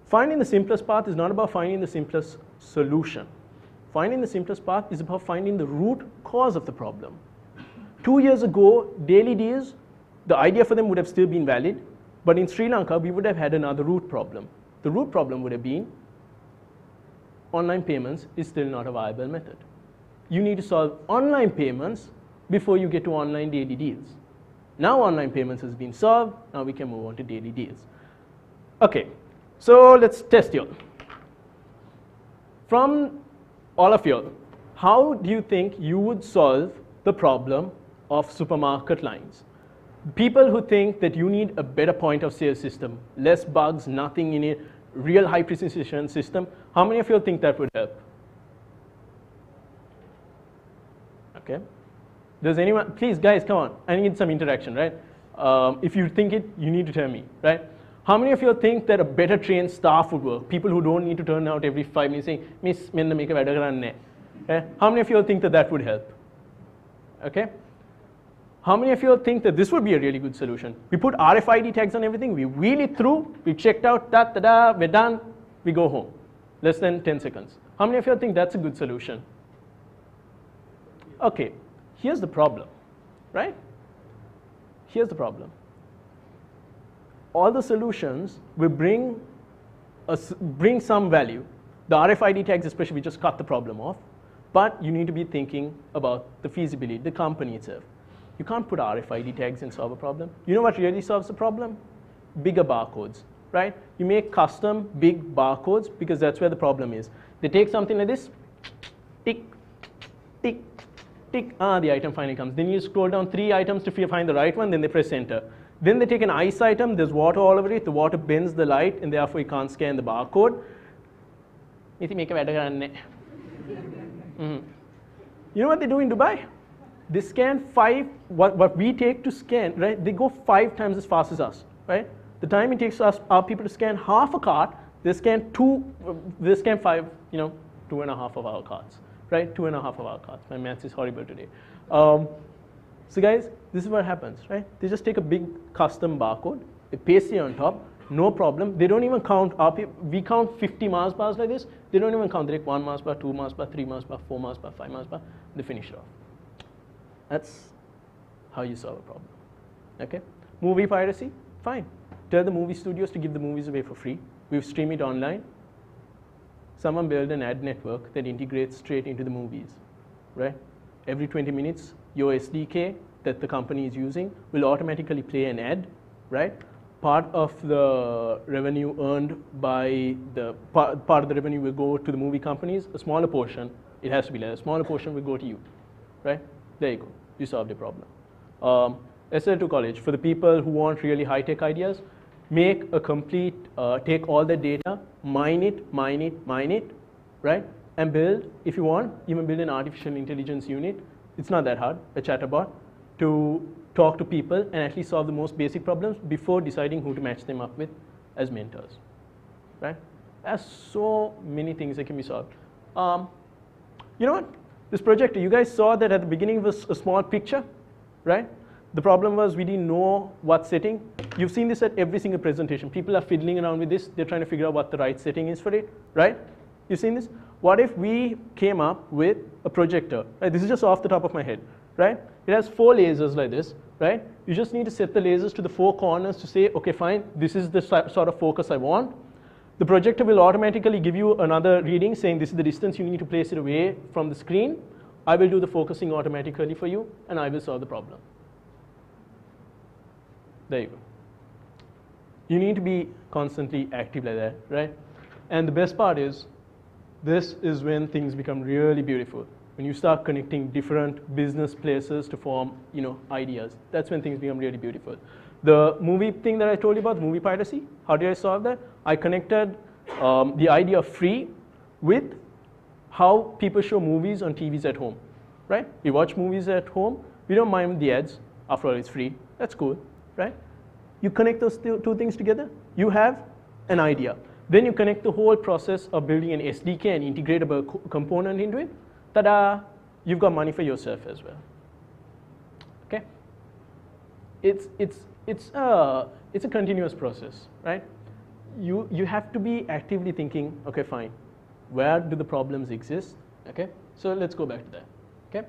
Finding the simplest path is not about finding the simplest solution. Finding the simplest path is about finding the root cause of the problem. 2 years ago, daily deals, the idea for them would have still been valid, but in Sri Lanka, we would have had another root problem. The root problem would have been online payments is still not a viable method. You need to solve online payments before you get to online daily deals. Now online payments has been solved, now we can move on to daily deals. Okay, so let's test you all. From all of you, how do you think you would solve the problem of supermarket lines? People who think that you need a better point of sale system, less bugs, nothing in it, real high precision system, how many of you think that would help? Okay. Does anyone, please guys, come on, I need some interaction, right? If you think it, you need to tell me, right? How many of you think that a better trained staff would work? People who don't need to turn out every 5 minutes saying, Miss, menna meka weda karanne. Okay? How many of you think that that would help? Okay? How many of you think that this would be a really good solution? We put RFID tags on everything, we wheel it through, we checked out, we're done, we go home. Less than 10 seconds. How many of you think that's a good solution? Okay, here's the problem, right? Here's the problem. All the solutions will bring some value. The RFID tags especially, we just cut the problem off. But you need to be thinking about the feasibility, the company itself. You can't put RFID tags and solve a problem. You know what really solves the problem? Bigger barcodes, right? You make custom big barcodes because that's where the problem is. They take something like this, tick, tick, tick, the item finally comes. Then you scroll down 3 items to find the right one, then they press enter. Then they take an ice item, there's water all over it, the water bends the light, and therefore you can't scan the barcode. You know what they do in Dubai? They scan 5, what we take to scan, right? They go 5 times as fast as us, right? The time it takes us, our people to scan half a cart, they scan 5, 2.5 of our carts, right? 2.5 of our carts. My maths is horrible today. So guys, this is what happens, right? They just take a big custom barcode, they paste it on top, no problem. They don't even count, we count 50 Mars bars like this. They don't even count, they take 1 Mars bar, 2 Mars bar, 3 Mars bar, 4 Mars bar, 5 Mars bar, they finish it off. That's how you solve a problem, okay? Movie piracy, fine. Tell the movie studios to give the movies away for free. We've streamed it online. Someone build an ad network that integrates straight into the movies, right? Every 20 minutes, your SDK that the company is using will automatically play an ad, right? Part of the revenue earned by the, part of the revenue will go to the movie companies. A smaller portion, it has to be less, a smaller portion will go to you, right? There you go, you solved the problem. SL2 college, for the people who want really high-tech ideas, make a complete, take all the data, mine it, right? And build, if you want, even build an artificial intelligence unit. It's not that hard, a chatbot, to talk to people and actually solve the most basic problems before deciding who to match them up with as mentors, right? There's so many things that can be solved. You know what? This projector, you guys saw that at the beginning was a small picture, right? The problem was we didn't know what setting. You've seen this at every single presentation. People are fiddling around with this. They're trying to figure out what the right setting is for it, right? You've seen this? What if we came up with a projector? Right? This is just off the top of my head, right? It has 4 lasers like this, right? You just need to set the lasers to the 4 corners to say, okay, fine, this is the sort of focus I want. The projector will automatically give you another reading saying this is the distance you need to place it away from the screen. I will do the focusing automatically for you, and I will solve the problem. There you go. You need to be constantly active like that, right? And the best part is, this is when things become really beautiful. When you start connecting different business places to form, ideas. That's when things become really beautiful. The movie thing that I told you about, movie piracy, how did I solve that? I connected the idea of free with how people show movies on TVs at home, right? We watch movies at home. We don't mind the ads. After all, it's free. That's cool, right? You connect those 2 things together, you have an idea. Then you connect the whole process of building an SDK and integrate a component into it. Ta-da! You've got money for yourself as well. Okay? It's a continuous process, right? you have to be actively thinking, okay, fine, where do the problems exist? Okay, so let's go back to that. Okay.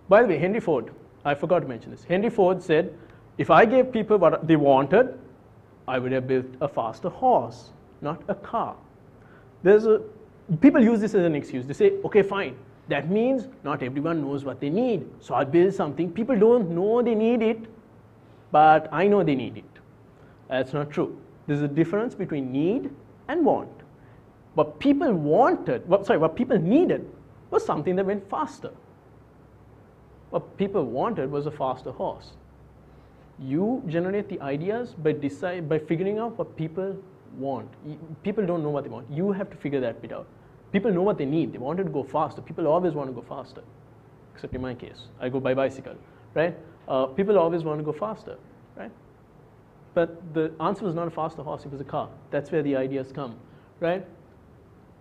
By the way, Henry Ford, I forgot to mention this. Henry Ford said, if I gave people what they wanted, I would have built a faster horse, not a car. People use this as an excuse. They say, okay, fine, that means not everyone knows what they need. So I build something. People don't know they need it, but I know they need it. That's not true. There's a difference between need and want. What people needed was something that went faster. What people wanted was a faster horse. You generate the ideas by figuring out what people want. People don't know what they want. You have to figure that bit out. People know what they need. They wanted to go faster. People always want to go faster, except in my case. I go by bicycle, right? People always want to go faster, right? But the answer was not a faster horse, it was a car. That's where the ideas come, right?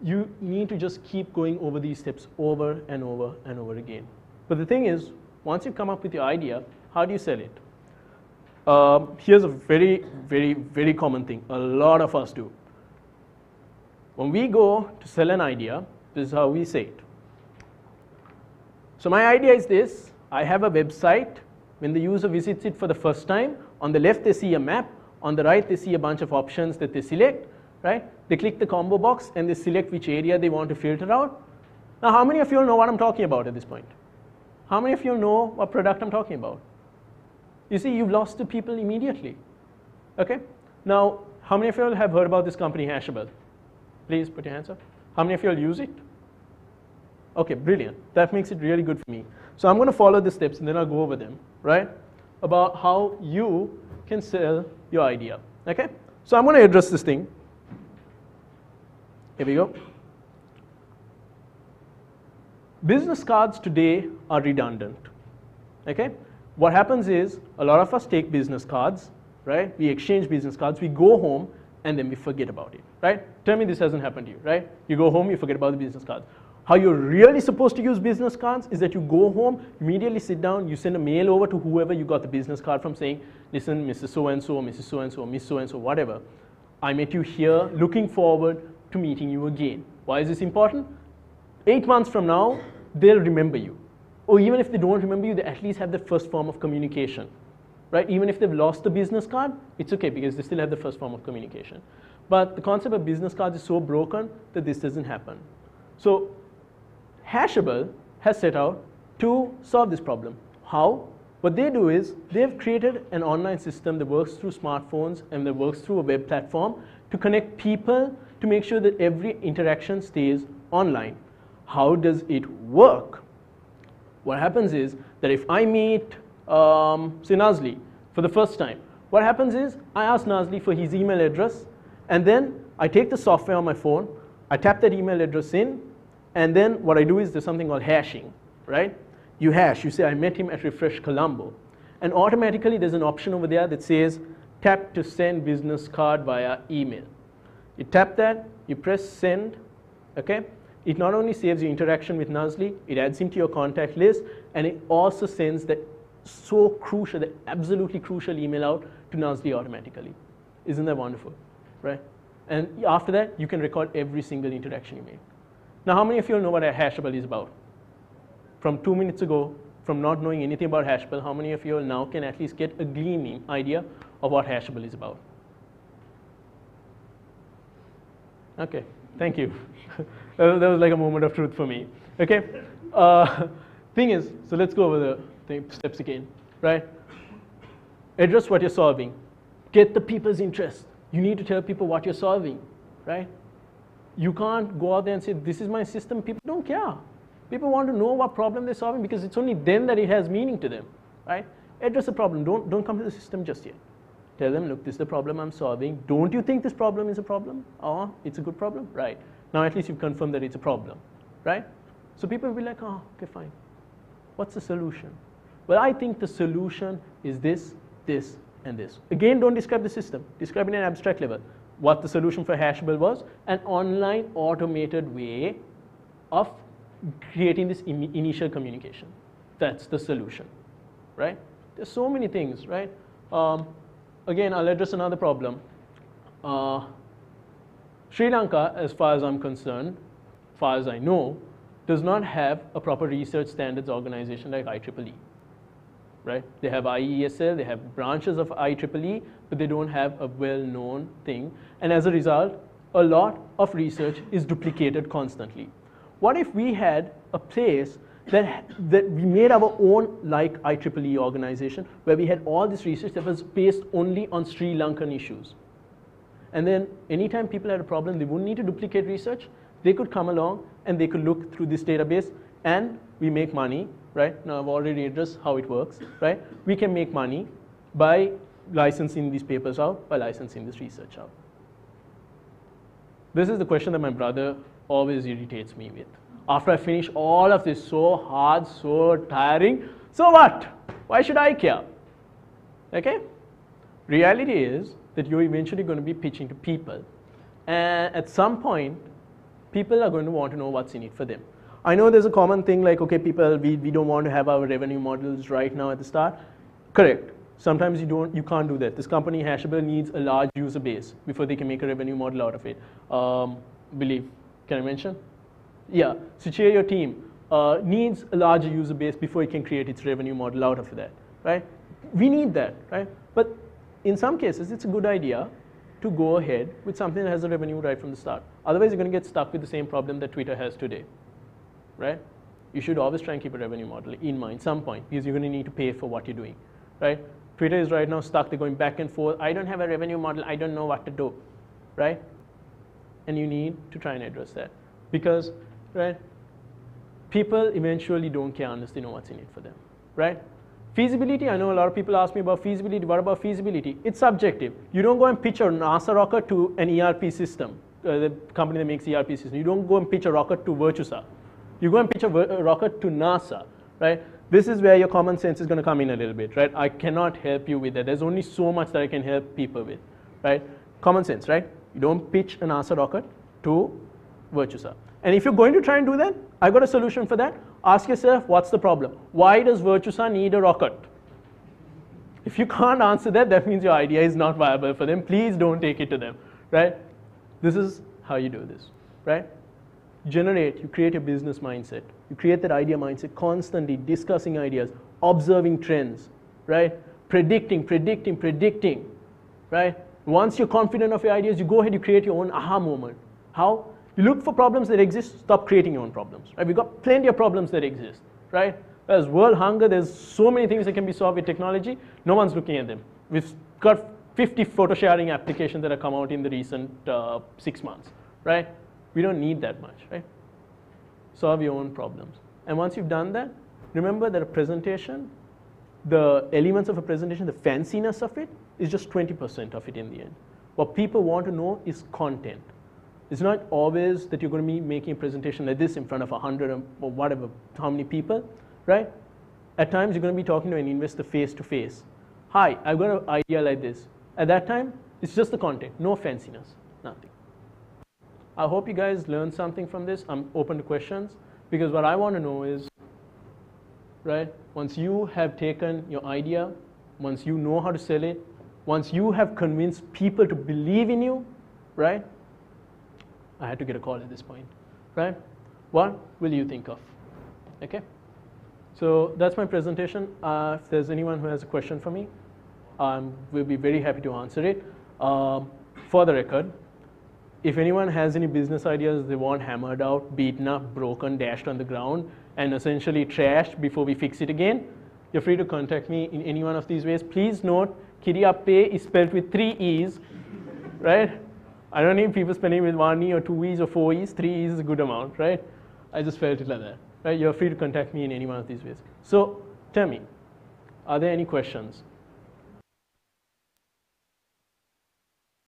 You need to just keep going over these steps over and over and over again. But the thing is, once you come up with your idea, how do you sell it? Here's a very, very, very common thing. A lot of us do. When we go to sell an idea, this is how we say it. So my idea is this. I have a website. When the user visits it for the first time, on the left they see a map. On the right they see a bunch of options that they select. Right? They click the combo box and they select which area they want to filter out. Now, how many of you know what I'm talking about at this point? How many of you know what product I'm talking about? You see, you've lost the people immediately. Okay? Now, how many of you have heard about this company, Hashable? Please put your hands up. How many of you use it? Okay, brilliant. That makes it really good for me. So I'm going to follow the steps and then I'll go over them, right? About how you can sell your idea. Okay? So I'm going to address this thing. Here we go. Business cards today are redundant. Okay? What happens is a lot of us take business cards, right? We exchange business cards, we go home, and then we forget about it, right? Tell me this hasn't happened to you, right? You go home, you forget about the business cards. How you're really supposed to use business cards is that you go home, immediately sit down, you send a mail over to whoever you got the business card from saying, listen, Mrs. So-and-so, Mrs. So-and-so, Miss So-and-so, whatever. I met you here, looking forward to meeting you again. Why is this important? 8 months from now, they'll remember you. Or even if they don't remember you, they at least have the first form of communication, right? Even if they've lost the business card, it's okay because they still have the first form of communication. But the concept of business cards is so broken that this doesn't happen. So Hashable has set out to solve this problem. How? What they do is they've created an online system that works through smartphones and that works through a web platform to connect people to make sure that every interaction stays online. How does it work? What happens is that if I meet, say, Nazli for the first time, what happens is I ask Nazli for his email address, and then I take the software on my phone, I tap that email address in, and then what I do is there's something called hashing, right? You hash, you say, I met him at RefreshColombo, and automatically there's an option over there that says, tap to send business card via email. You tap that, you press send, okay? It not only saves your interaction with Nazli, it adds him to your contact list, and it also sends the so crucial, the absolutely crucial email out to Nazli automatically. Isn't that wonderful, right? And after that, you can record every single interaction you make. Now, how many of you know what a Hashable is about? From 2 minutes ago, from not knowing anything about Hashable, how many of you now can at least get a gleaming idea of what Hashable is about? Okay, thank you. That was like a moment of truth for me. Okay, thing is, so let's go over the steps again, right? Address what you're solving. Get the people's interest. You need to tell people what you're solving, right? You can't go out there and say, this is my system. People don't care. People want to know what problem they're solving because it's only then that it has meaning to them, right? Address the problem. Don't come to the system just yet. Tell them, look, this is the problem I'm solving. Don't you think this problem is a problem? Oh, it's a good problem? Right. Now at least you've confirmed that it's a problem, right? So people will be like, oh, okay, fine. What's the solution? Well, I think the solution is this, this, and this. Again, don't describe the system. Describe it in an abstract level. What the solution for Hashable was, an online automated way of creating this initial communication. That's the solution, right? There's so many things, right? Again, I'll address another problem. Uh, Sri Lanka, as far as I'm concerned, as far as I know, does not have a proper research standards organization like IEEE, right? They have IESL, they have branches of IEEE, but they don't have a well-known thing. And as a result, a lot of research is duplicated constantly. What if we had a place that we made our own like IEEE organization, where we had all this research that was based only on Sri Lankan issues? And then anytime people had a problem, they wouldn't need to duplicate research. They could come along and they could look through this database, and we make money, right? Now I've already addressed how it works, right? We can make money by licensing these papers out, by licensing this research out. This is the question that my brother always irritates me with. After I finish all of this, so hard, so tiring, so what? Why should I care? Okay? Reality is that you're eventually going to be pitching to people. And at some point, people are going to want to know what's in it for them. I know there's a common thing like, okay, people, we don't want to have our revenue models right now at the start. Correct. Sometimes you can't do that. This company, Hashable, needs a large user base before they can make a revenue model out of it. Believe, can I mention? Yeah, so cheer your team needs a larger user base before it can create its revenue model out of that, right? We need that, right? But in some cases, it's a good idea to go ahead with something that has a revenue right from the start. Otherwise, you're going to get stuck with the same problem that Twitter has today, right? You should always try and keep a revenue model in mind some point, because you're going to need to pay for what you're doing, right? Twitter is right now stuck. They're going back and forth. I don't have a revenue model. I don't know what to do, right? And you need to try and address that, because, right, people eventually don't care unless they know what's in it for them, right? Feasibility, I know a lot of people ask me about feasibility. What about feasibility? It's subjective. You don't go and pitch a NASA rocket to an ERP system, the company that makes ERP systems. You don't go and pitch a rocket to Virtusa. You go and pitch a rocket to NASA, right? This is where your common sense is going to come in a little bit, right? I cannot help you with that. There's only so much that I can help people with, right? Common sense, right? You don't pitch a NASA rocket to Virtusa. And if you're going to try and do that, I've got a solution for that. Ask yourself, what's the problem? Why does Virtusa need a rocket? If you can't answer that, that means your idea is not viable for them. Please don't take it to them, right? This is how you do this, right? You create a business mindset. You create that idea mindset, constantly discussing ideas, observing trends, right? Predicting, right? Once you're confident of your ideas, you go ahead, you create your own aha moment. How? You look for problems that exist, stop creating your own problems, right? We've got plenty of problems that exist, right? There's world hunger, there's so many things that can be solved with technology, no one's looking at them. We've got 50 photo sharing applications that have come out in the recent 6 months, right? We don't need that much, right? Solve your own problems. And once you've done that, remember that a presentation, the elements of a presentation, the fanciness of it is just 20% of it in the end. What people want to know is content. It's not always that you're going to be making a presentation like this in front of 100 or whatever, how many people, right? At times, you're going to be talking to an investor face to face. Hi, I've got an idea like this. At that time, it's just the content, no fanciness, nothing. I hope you guys learned something from this. I'm open to questions, because what I want to know is, right, once you have taken your idea, once you know how to sell it, once you have convinced people to believe in you, right? I had to get a call at this point, right? What will you think of? Okay? So that's my presentation. If there's anyone who has a question for me, we'll be very happy to answer it. For the record, if anyone has any business ideas they want hammered out, beaten up, broken, dashed on the ground, and essentially trashed before we fix it again, you're free to contact me in any one of these ways. Please note, Kiriappe is spelled with 3 E's, right? I don't need people spelling with 1 E or 2 E's or 4 E's. 3 E's is a good amount, right? I just felt it like that, right? You're free to contact me in any one of these ways. So tell me, are there any questions?